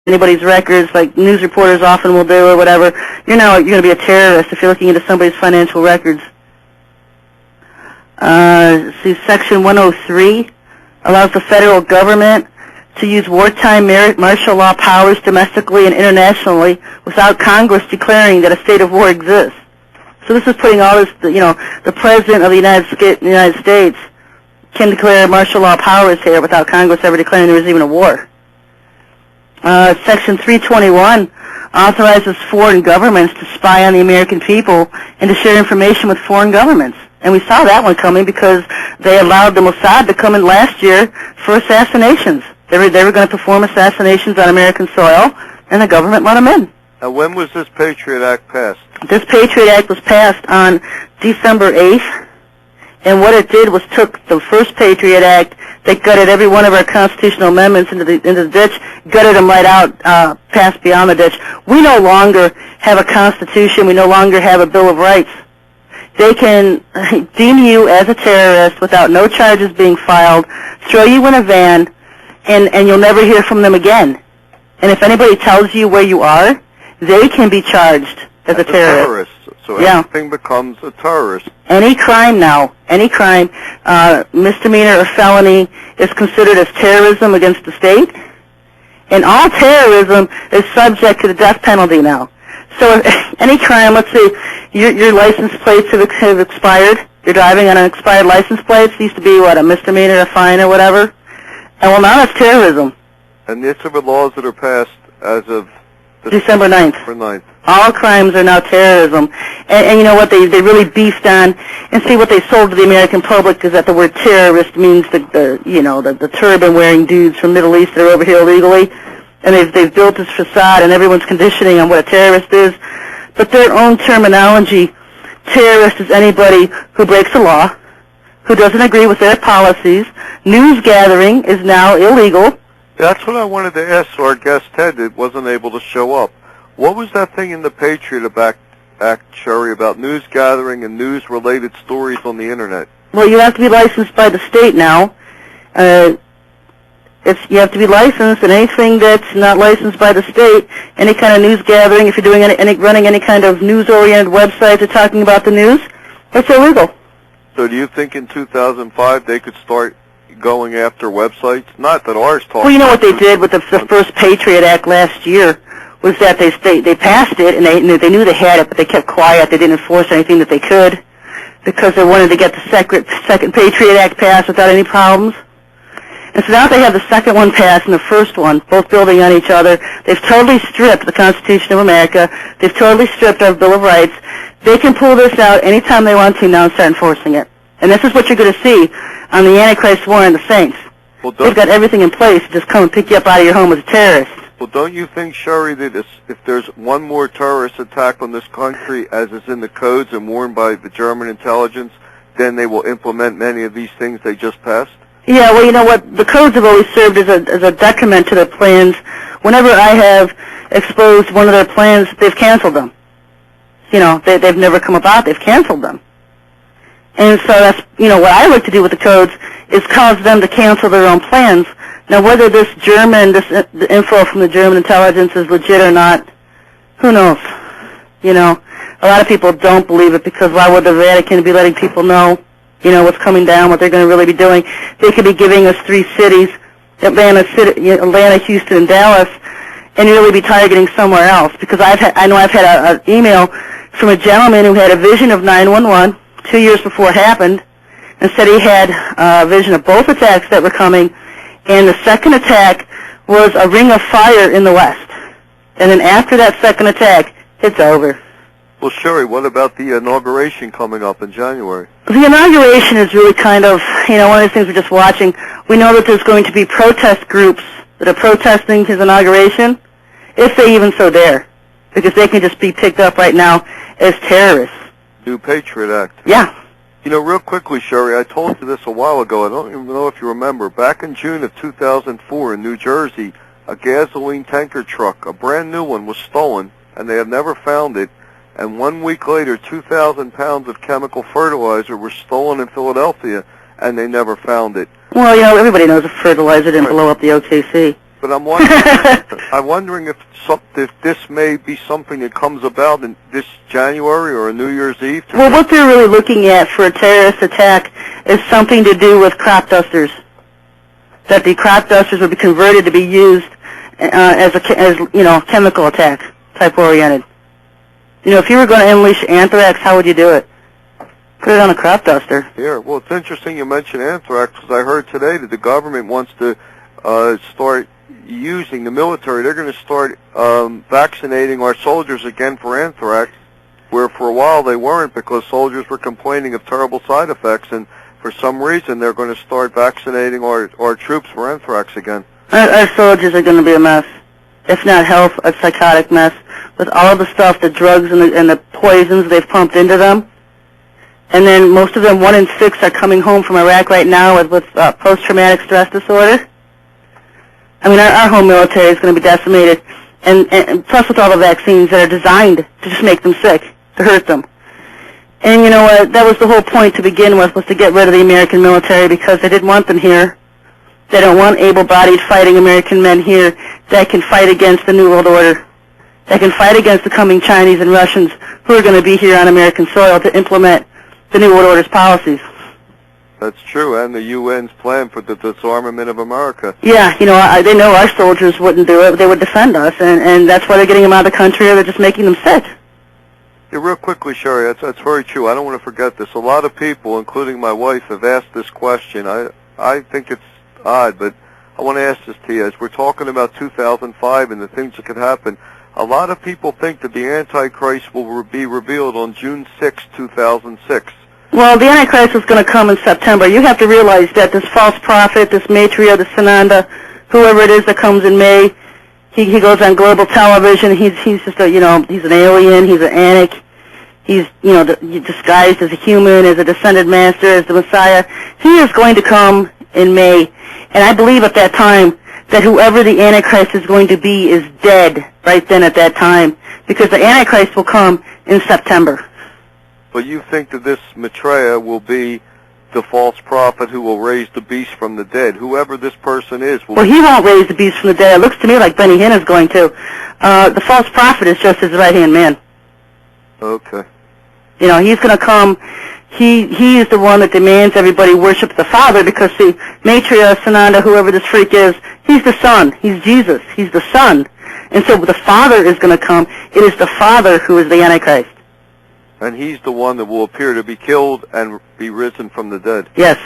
anybody's records, like news reporters often will do or whatever, you're going to be a terrorist if you're looking into somebody's financial records. See, Section 103 allows the federal government to use wartime martial law powers domestically and internationally without Congress declaring that a state of war exists. So this is putting all this, the President of the United States can declare martial law powers here without Congress ever declaring there was even a war. Section 321 authorizes foreign governments to spy on the American people and to share information with foreign governments. And we saw that one coming because they allowed the Mossad to come in last year for assassinations. They were going to perform assassinations on American soil, and the government let them in. Now, when was this Patriot Act passed? This Patriot Act was passed on December 8th, and what it did was took the first Patriot Act that gutted every one of our constitutional amendments into the ditch, gutted them right out, passed beyond the ditch. We no longer have a Constitution. We no longer have a Bill of Rights. They can deem you as a terrorist without no charges being filed, throw you in a van, and you'll never hear from them again. And if anybody tells you where you are, they can be charged as a terrorist. So everything becomes a terrorist. Any crime now, misdemeanor or felony is considered as terrorism against the state. And all terrorism is subject to the death penalty now. So any crime, let's say your license plates have expired. You're driving on an expired license plate. It used to be, a misdemeanor, a fine, or whatever. And well, now it's terrorism. And these are the laws that are passed as of December 9th. December 9th. All crimes are now terrorism. And you know what? They really beefed on, and see what they sold to the American public is that the word terrorist means the turban-wearing dudes from the Middle East that are over here illegally. And they've built this facade, and everyone's conditioning on what a terrorist is. But their own terminology, terrorist is anybody who breaks the law, who doesn't agree with their policies. News gathering is now illegal. That's what I wanted to ask our guest, Ted, that wasn't able to show up. What was that thing in the Patriot Act, Sherry, about news gathering and news-related stories on the Internet? Well, you have to be licensed by the state now. You have to be licensed, and anything that's not licensed by the state, any kind of news gathering, if you're doing running any kind of news-oriented websites or talking about the news, that's illegal. So do you think in 2005 they could start going after websites? Not that ours talk. Well, you know what they did with the first Patriot Act last year was that they passed it, and they knew they had it, but they kept quiet. They didn't enforce anything that they could because they wanted to get the second Patriot Act passed without any problems. And so now they have the second one passed and the first one, both building on each other. They've totally stripped the Constitution of America. They've totally stripped our Bill of Rights. They can pull this out anytime they want to now and start enforcing it. And this is what you're going to see on the Antichrist War and the Saints. Well, they've got everything in place to just come and pick you up out of your home as a terrorist. Well, don't you think, Sherry, that if there's one more terrorist attack on this country, as is in the codes and warned by the German intelligence, then they will implement many of these things they just passed? Yeah, well, you know what? The codes have always served as a detriment to their plans. Whenever I have exposed one of their plans, they've canceled them. They've never come about. They've canceled them. And so that's, what I like to do with the codes is cause them to cancel their own plans. Now, whether this the info from the German intelligence is legit or not, who knows? A lot of people don't believe it because why would the Vatican be letting people know, what's coming down, what they're going to really be doing? They could be giving us 3 cities, Atlanta, Houston, and Dallas, and really be targeting somewhere else. Because I know I've had an email from a gentleman who had a vision of 911 2 years before it happened, and said he had a vision of both attacks that were coming, and the second attack was a ring of fire in the west. And then after that second attack, it's over. Well, Sherry, what about the inauguration coming up in January? The inauguration is really kind of, one of those things we're just watching. We know that there's going to be protest groups that are protesting his inauguration, if they even so dare, because they can just be picked up right now as terrorists. New Patriot Act. Yeah. Real quickly, Sherry, I told you this a while ago. I don't even know if you remember. Back in June of 2004 in New Jersey, a gasoline tanker truck, a brand new one, was stolen, and they have never found it. And 1 week later, 2,000 pounds of chemical fertilizer were stolen in Philadelphia, and they never found it. Well, everybody knows that fertilizer didn't blow up the OKC. but I'm wondering if this may be something that comes about in this January or New Year's Eve. Well, what they're really looking at for a terrorist attack is something to do with crop dusters. That the crop dusters would be converted to be used as chemical attack type oriented. If you were going to unleash anthrax, how would you do it? Put it on a crop duster. Yeah, well, it's interesting you mentioned anthrax because I heard today that the government wants to start using the military. They're going to start vaccinating our soldiers again for anthrax, where for a while they weren't because soldiers were complaining of terrible side effects, and for some reason they're going to start vaccinating our troops for anthrax again. Our soldiers are going to be a mess, if not health, a psychotic mess, with all the stuff, the drugs and the poisons they've pumped into them. And then most of them, 1 in 6, are coming home from Iraq right now with post-traumatic stress disorder. I mean, our whole military is going to be decimated, and plus with all the vaccines that are designed to just make them sick, to hurt them. And you know what? That was the whole point to begin with, was to get rid of the American military because they didn't want them here. They don't want able-bodied fighting American men here that can fight against the New World Order, that can fight against the coming Chinese and Russians who are going to be here on American soil to implement the New World Order's policies. That's true, and the UN's plan for the disarmament of America. Yeah, they know our soldiers wouldn't do it. They would defend us, and that's why they're getting them out of the country, or they're just making them sick. Yeah, real quickly, Sherry, that's very true. I don't want to forget this. A lot of people, including my wife, have asked this question. I think it's odd, but I want to ask this to you. As we're talking about 2005 and the things that could happen, a lot of people think that the Antichrist will be revealed on June 6, 2006. Well, the Antichrist is going to come in September. You have to realize that this false prophet, this Maitreya, this Sananda, whoever it is that comes in May, he goes on global television. He's just he's an alien. He's an Anak. He's disguised as a human, as a descended master, as the Messiah. He is going to come in May, and I believe at that time that whoever the Antichrist is going to be is dead right then at that time, because the Antichrist will come in September. But you think that this Maitreya will be the false prophet who will raise the beast from the dead? Whoever this person is will... Well, he won't raise the beast from the dead. It looks to me like Benny Hinn is going to. The false prophet is just his right-hand man. Okay. He's going to come. He is the one that demands everybody worship the Father because, see, Maitreya, Sananda, whoever this freak is, he's the Son. He's Jesus. He's the Son. And so the Father is going to come. It is the Father who is the Antichrist. And he's the one that will appear to be killed and be risen from the dead. Yes.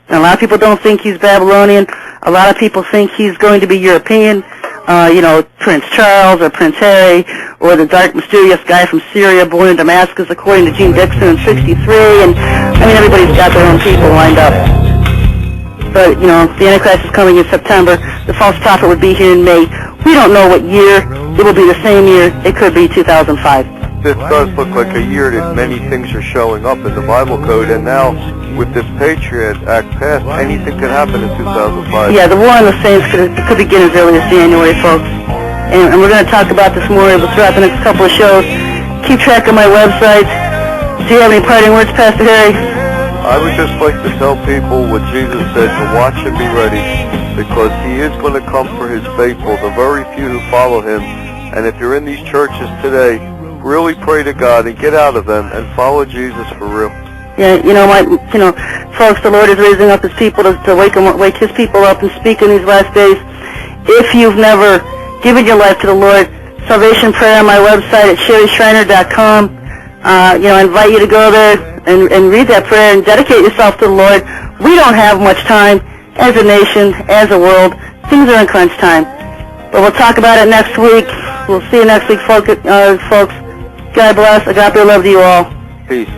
And a lot of people don't think he's Babylonian. A lot of people think he's going to be European. Prince Charles or Prince Harry or the dark, mysterious guy from Syria born in Damascus, according to Gene Dixon in '63. And, everybody's got their own people lined up. But, the Antichrist is coming in September. The false prophet would be here in May. We don't know what year. It will be the same year. It could be 2005. This does look like a year that many things are showing up in the Bible code, and now with this Patriot Act passed, anything could happen in 2005. Yeah, the war on the saints could begin as early as January, folks. And we're going to talk about this more throughout the next couple of shows. Keep track of my website. Do you have any parting words, Pastor Harry? I would just like to tell people what Jesus said, to watch and be ready, because he is going to come for his faithful, the very few who follow him. And if you're in these churches today, really pray to God and get out of them and follow Jesus for real. Yeah, folks, the Lord is raising up his people to wake his people up and speak in these last days. If you've never given your life to the Lord, salvation prayer on my website at SherryShriner.com. I invite you to go there and read that prayer and dedicate yourself to the Lord. We don't have much time as a nation, as a world. Things are in crunch time. But we'll talk about it next week. We'll see you next week, folks. God bless. Agape love to you all. Peace.